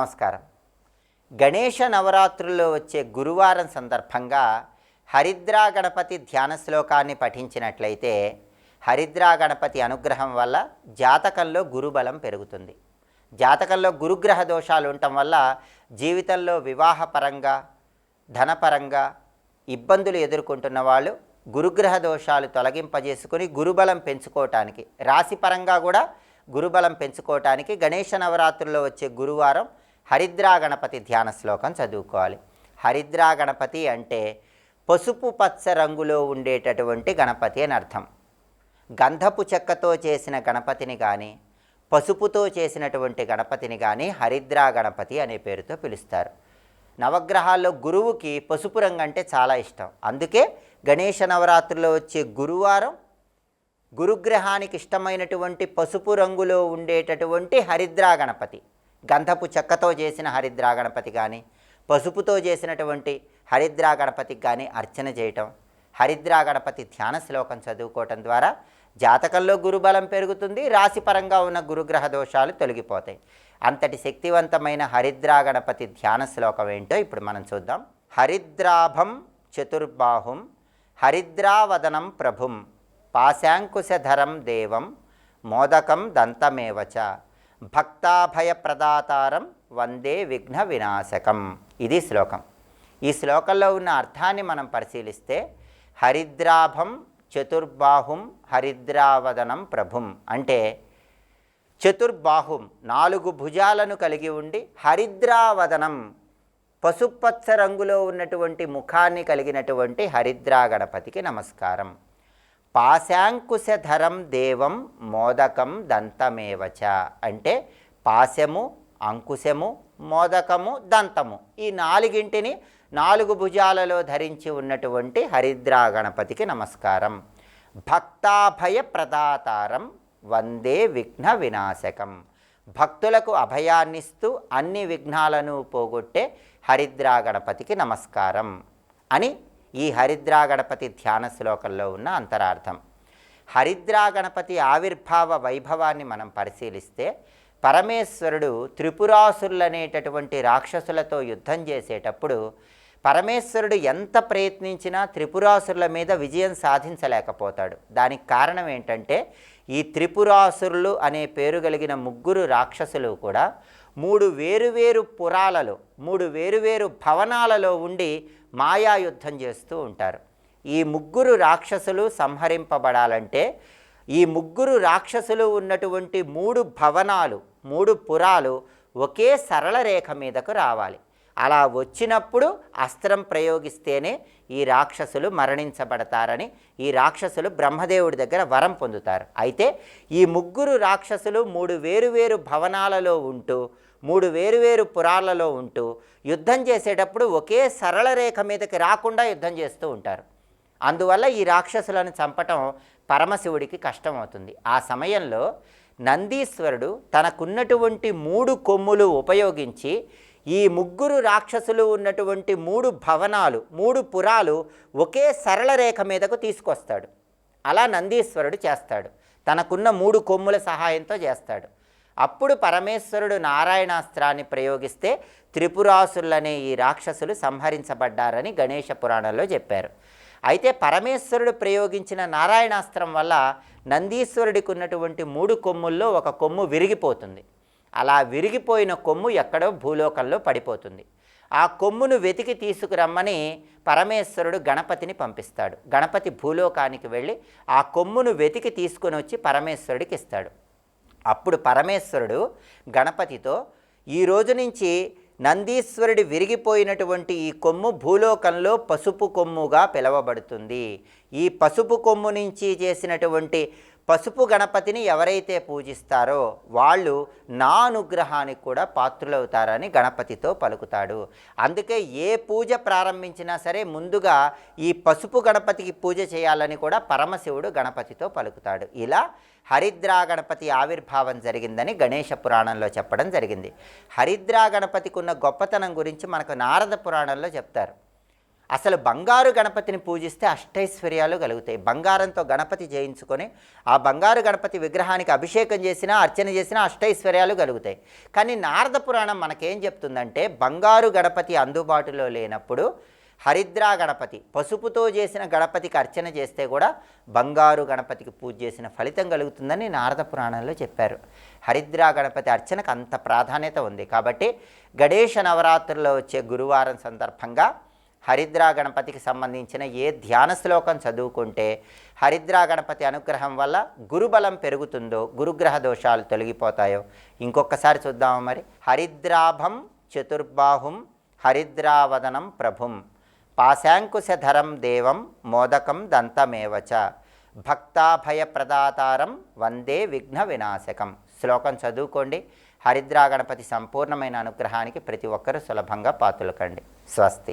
నమస్కారం. గణేష నవరాత్రుల్లో వచ్చే గురువారం సందర్భంగా హరిద్రా గణపతి ధ్యాన శ్లోకాన్ని పఠించినట్లయితే హరిద్రా గణపతి అనుగ్రహం వల్ల జాతకంలో గురుబలం పెరుగుతుంది. జాతకంలో గురుగ్రహ దోషాలు ఉండటం వల్ల జీవితంలో వివాహపరంగా ధనపరంగా ఇబ్బందులు ఎదుర్కొంటున్న వాళ్ళు గురుగ్రహ దోషాలు తొలగింపజేసుకుని గురుబలం పెంచుకోవటానికి, రాశిపరంగా కూడా గురుబలం పెంచుకోవటానికి గణేష నవరాత్రుల్లో వచ్చే గురువారం హరిద్రా గణపతి ధ్యాన శ్లోకం చదువుకోవాలి. హరిద్రా గణపతి అంటే పసుపు పచ్చ రంగులో ఉండేటటువంటి గణపతి అని అర్థం. గంధపు చెక్కతో చేసిన గణపతిని కానీ పసుపుతో చేసినటువంటి గణపతిని కానీ హరిద్రా గణపతి అనే పేరుతో పిలుస్తారు. నవగ్రహాల్లో గురువుకి పసుపు రంగు అంటే చాలా ఇష్టం. అందుకే గణేష నవరాత్రుల్లో వచ్చే గురువారం గురుగ్రహానికి ఇష్టమైనటువంటి పసుపు రంగులో ఉండేటటువంటి హరిద్రా గణపతి, గంధపు చెక్కతో చేసిన హరిద్రా గణపతి కానీ పసుపుతో చేసినటువంటి హరిద్రా గణపతికి కానీ అర్చన చేయటం, హరిద్రా గణపతి ధ్యాన శ్లోకం చదువుకోవటం ద్వారా జాతకంలో గురుబలం పెరుగుతుంది, రాశిపరంగా ఉన్న గురుగ్రహ దోషాలు తొలగిపోతాయి. అంతటి శక్తివంతమైన హరిద్రా గణపతి ధ్యాన శ్లోకం ఏంటో ఇప్పుడు మనం చూద్దాం. హరిద్రాభం చతుర్బాహుం హరిద్రావదనం ప్రభుం పాశాంకుశధరం దేవం మోదకం దంతమేవచ భక్తాభయప్రదాతారం వందే విఘ్న వినాశకం. ఇది శ్లోకం. ఈ శ్లోకంలో ఉన్న అర్థాన్ని మనం పరిశీలిస్తే హరిద్రాభం చతుర్బాహుం హరిద్రావదనం ప్రభుం అంటే చతుర్బాహుం 4 భుజాలను కలిగి ఉండి హరిద్రావదనం పసుపచ్చ రంగులో ఉన్నటువంటి ముఖాన్ని కలిగినటువంటి హరిద్రా గణపతికి నమస్కారం. పాశాంకుశధరం దేవం మోదకం దంతమేవచ అంటే పాశము, అంకుశము, మోదకము, దంతము ఈ 4ంటిని 4 భుజాలలో ధరించి ఉన్నటువంటి హరిద్రా గణపతికి నమస్కారం. భక్తాభయ ప్రదాతారం వందే విఘ్న వినాశకం. భక్తులకు అభయాన్నిస్తూ అన్ని విఘ్నాలను పోగొట్టే హరిద్రా గణపతికి నమస్కారం అని ఈ హరిద్రా గణపతి ధ్యాన శ్లోకంలో ఉన్న అంతరార్థం. హరిద్రా గణపతి ఆవిర్భావ వైభవాన్ని మనం పరిశీలిస్తే పరమేశ్వరుడు త్రిపురాసురులనేటటువంటి రాక్షసులతో యుద్ధం చేసేటప్పుడు పరమేశ్వరుడు ఎంత ప్రయత్నించినా త్రిపురాసురుల మీద విజయం సాధించలేకపోతాడు. దానికి కారణం ఏంటంటే ఈ త్రిపురాసురులు అనే పేరు కలిగిన 3 రాక్షసులు కూడా 3 వేరువేరు పురాలలో 3 వేరువేరు భవనాలలో ఉండి మాయాయుద్ధం చేస్తూ ఉంటారు. ఈ 3 రాక్షసులు సంహరింపబడాలంటే ఈ 3 రాక్షసులు ఉన్నటువంటి 3 భవనాలు 3 పురాలు ఒకే సరళ రేఖ మీదకు రావాలి. అలా వచ్చినప్పుడు అస్త్రం ప్రయోగిస్తేనే ఈ రాక్షసులు మరణించబడతారని ఈ రాక్షసులు బ్రహ్మదేవుడి దగ్గర వరం పొందుతారు. అయితే ఈ 3 రాక్షసులు 3 వేరువేరు భవనాలలో ఉంటూ 3 వేరువేరు పురాలలో ఉంటూ యుద్ధం చేసేటప్పుడు ఒకే సరళ రేఖ మీదకి రాకుండా యుద్ధం చేస్తూ ఉంటారు. అందువల్ల ఈ రాక్షసులను చంపటం పరమశివుడికి కష్టమవుతుంది. ఆ సమయంలో నందీశ్వరుడు తనకున్నటువంటి 3 కొమ్ములు ఉపయోగించి ఈ 3 రాక్షసులు ఉన్నటువంటి 3 భవనాలు 3 పురాలు ఒకే సరళ రేఖ మీదకు తీసుకొస్తాడు. అలా నందీశ్వరుడు చేస్తాడు. తనకున్న 3 కొమ్ముల సహాయంతో చేస్తాడు. అప్పుడు పరమేశ్వరుడు నారాయణాస్త్రాన్ని ప్రయోగిస్తే త్రిపురాసురులనే ఈ రాక్షసులు సంహరించబడ్డారని గణేష పురాణంలో చెప్పారు. అయితే పరమేశ్వరుడు ప్రయోగించిన నారాయణాస్త్రం వల్ల నందీశ్వరుడికి ఉన్నటువంటి 3 కొమ్ముల్లో ఒక కొమ్ము విరిగిపోతుంది. అలా విరిగిపోయిన కొమ్ము ఎక్కడో భూలోకంలో పడిపోతుంది. ఆ కొమ్మును వెతికి తీసుకురమ్మని పరమేశ్వరుడు గణపతిని పంపిస్తాడు. గణపతి భూలోకానికి వెళ్ళి ఆ కొమ్మును వెతికి తీసుకొని వచ్చి పరమేశ్వరుడికి ఇస్తాడు. అప్పుడు పరమేశ్వరుడు గణపతితో ఈ రోజు నుంచి నందీశ్వరుడి విరిగిపోయినటువంటి ఈ కొమ్ము భూలోకంలో పసుపు కొమ్ముగా పిలువబడుతుంది. ఈ పసుపు కొమ్ము నుంచి చేసినటువంటి పసుపు గణపతిని ఎవరైతే పూజిస్తారో వాళ్ళు నా అనుగ్రహానికి కూడా పాత్రులవుతారని గణపతితో పలుకుతాడు. అందుకే ఏ పూజ ప్రారంభించినా సరే ముందుగా ఈ పసుపు గణపతికి పూజ చేయాలని కూడా పరమశివుడు గణపతితో పలుకుతాడు. ఇలా హరిద్రా గణపతి ఆవిర్భావం జరిగిందని గణేష పురాణంలో చెప్పడం జరిగింది. హరిద్రా గణపతికి ఉన్న గొప్పతనం గురించి మనకు నారద పురాణంలో చెప్తారు. అసలు బంగారు గణపతిని పూజిస్తే అష్టైశ్వర్యాలు కలుగుతాయి. బంగారంతో గణపతి చేయించుకొని ఆ బంగారు గణపతి విగ్రహానికి అభిషేకం చేసినా అర్చన చేసినా అష్టైశ్వర్యాలు కలుగుతాయి. కానీ నారద పురాణం మనకేం చెప్తుందంటే బంగారు గణపతి అందుబాటులో లేనప్పుడు హరిద్రా గణపతి, పసుపుతో చేసిన గణపతికి అర్చన చేస్తే కూడా బంగారు గణపతికి పూజ చేసిన ఫలితం కలుగుతుందని నారద పురాణంలో చెప్పారు. హరిద్రా గణపతి అర్చనకు అంత ప్రాధాన్యత ఉంది. కాబట్టి గణేష నవరాత్రుల్లో వచ్చే గురువారం సందర్భంగా హరిద్రా గణపతికి సంబంధించిన ఏ ధ్యాన శ్లోకం చదువుకుంటే హరిద్రా గణపతి అనుగ్రహం వల్ల గురుబలం పెరుగుతుందో, గురుగ్రహ దోషాలు తొలగిపోతాయో ఇంకొకసారి చూద్దాము మరి. హరిద్రాభం చతుర్బాహుం హరిద్రావదనం ప్రభుం పాశాంకుశధరం దేవం మోదకం దంతమేవచ భక్తాభయప్రదాతారం వందే విఘ్న వినాశకం. శ్లోకం చదువుకోండి. హరిద్రా గణపతి సంపూర్ణమైన అనుగ్రహానికి ప్రతి ఒక్కరూ సులభంగా పాత్రలు కండి. స్వస్తి.